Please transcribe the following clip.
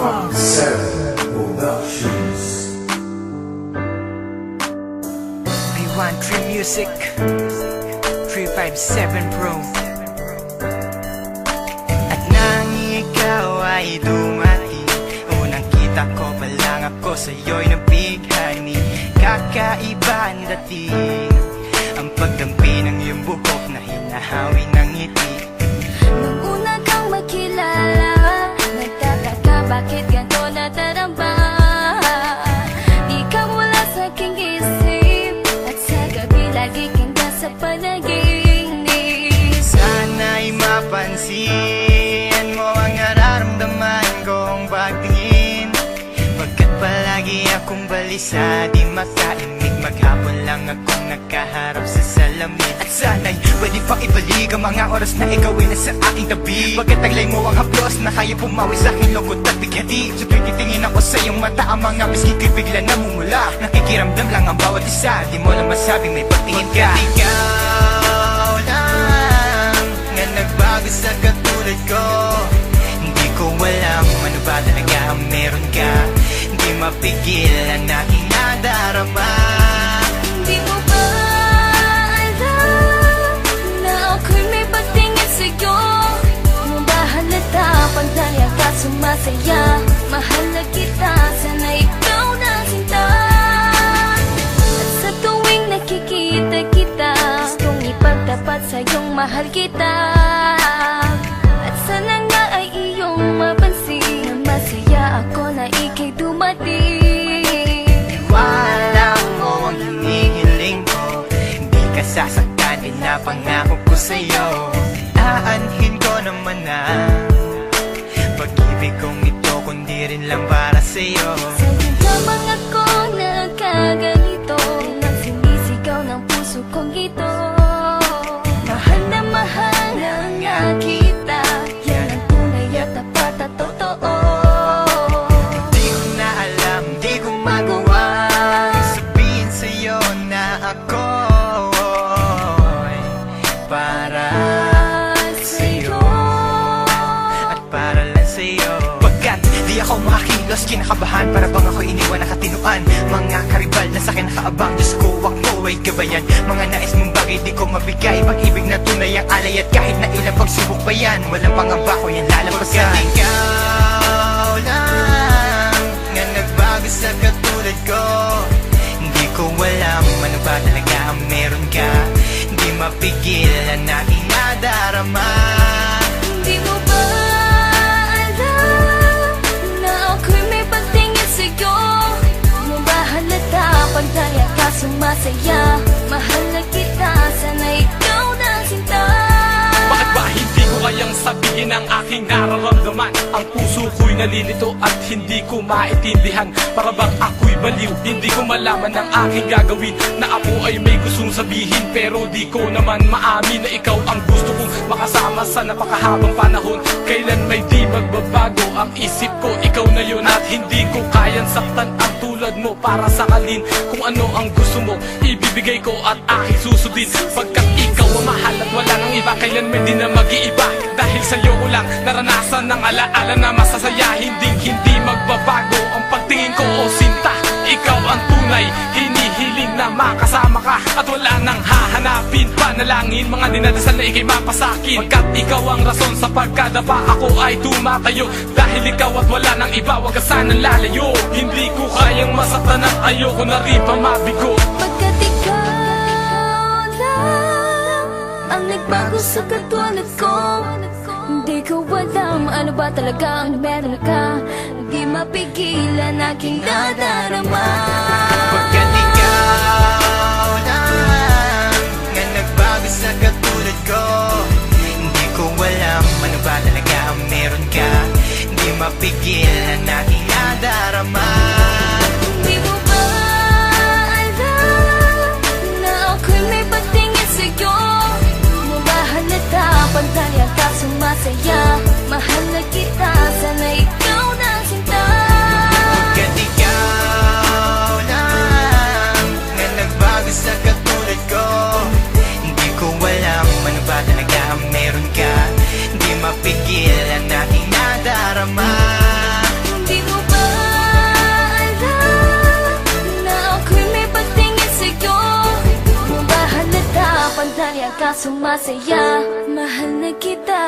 357 Productions. B13 Music 357 Pro. At nang ikaw ay dumating, unang kita ko pa lang ako sa'yo'y nabighani. Kakaiba ang dating, ang pagdampi ng iyong buhok na hinahawi ng ngiti. Nung una kang makilala, nagtataka bakit ganito nataramba. Di ka mula sa aking isip, at sa gabi lagi kang nasa panaginip. Sana'y mapansin mo ang nararamdaman kong pagtingin, pagkat palagi akong balisa, di makaimik. Maghapon lang akong nakaharap sa salamin. At sana'y pwede pang ibalik ang mga oras na ikaw ay nasa aking tabi, pagkat taglay mo ang haplos na kaya pumawi sa aking lungkot at bighati. So titingin ako sa iyong mata, ang mga miski ko'y bigla namumula. Nakikiramdam lang ang bawat isa, di mo lang masabing may pagtingin ka. Pagkat ikaw lang nga nagbago sa katulad ko, hindi ko alam ano ba talaga ang meron ka. Di mapigil ang aking nadarama. Di mo ba alam na ako'y may pagtingin sa'yo? Mo ba halata pag daya ka sumasaya? Mahal na kita, sana ikaw na sinta. At sa tuwing nakikita kita, gustong ipagtapat sa'yong mahal kita. At sana nga ay iyong mapansin na masaya ako na ika'y dumating. Wala mo ang hinihiling ko, hindi ka sasaktan, pinapangako ko sa'yo. Aanhin ko naman na pag-ibig kong ito, kundi rin lang para sa'yo. Sa'yo lamang ako nagkaganito, nang sinisigaw ng puso kong ito. Mahal na nga kita, yan ang tunay at tapat at totoo. Di ko na alam, di ko magawa sabihin sa'yo na ako'y para sa'yo at para lang sa'yo. Pagkat di ako makakilos, kinakabahan, para bang ako iniwan nakatinuan. Mga karibal na sa'kin nakaabang, Diyos ko, wag mo ay gabayan. Mga nais mong bagay di ko mabigay, pag-ibig na tunay ang alay, at kahit na ilang pagsubok pa yan, walang pangamba ko yan lalampasan. Pagkat ikaw lang nga nagbago sa katulad ko, hindi ko alam ano ba talaga ang meron ka. Hindi mapigil ang aking nadarama. Di mo ba alam na ako'y may pagtingin sa'yo? Mo ba halata pag daya ka sumasaya? Mahal na kita, sana ikaw na sinta. Bakit ba hindi ko kayang sabihin ang aking nararamdaman? Ang puso ko'y nalilito at hindi ko maintindihan. Para bang ako'y baliw, hindi ko malaman ang aking gagawin. Na ako ay may gustong sabihin, pero di ko naman maamin na ikaw ang gusto kong makasama sa napakahabang panahon. Kailan may di magbabago ang isip ko, ikaw na yun. At hindi ko kayang saktan ang tulad mo para sakalin. Kung ano ang gusto mo, ibibigay ko at aking susundin. Pagkat ikaw ang mahal at wala nang iba, kailan may di na mag-iiba. Dahil sa'yo ko lang naranasan ng alaala na masasaya. Hindi magbabago ang pagtingin ko, o sinta. Ikaw ang tunay, hinihiling na makasama ka, at wala nang hahanapin panalangin, mga dinadasal na ikay mapasakin. Pagkat ikaw ang rason sa pagkadapa, ako ay tumatayo. Dahil ikaw at wala nang iba, wag ka sanang lalayo. Hindi ko kayang masaktan at ayoko na rin pa mabigo. Pagkat ikaw lang ang nagbago sa katulad ko, hindi ko alam ano ba talaga ang meron ka. Hindi mapigilan aking nadarama. Pagkat ikaw lang nga nagbago sa katulad ko, hindi ko alam ano ba talaga ang meron ka. Hindi mapigil ang aking nadarama. Di mo ba alam na ako'y may pagtingin sa'yo? Mo ba halata pag daya ka sumasaya? Mahal na kita, sana ikaw na sinta. Pagkat ikaw lang nga nagbago sa katulad ko, hindi ko alam ano ba talaga ang meron ka. Hindi mapigil ang aking nadarama. Di ka sumasaya. Mahal na kita.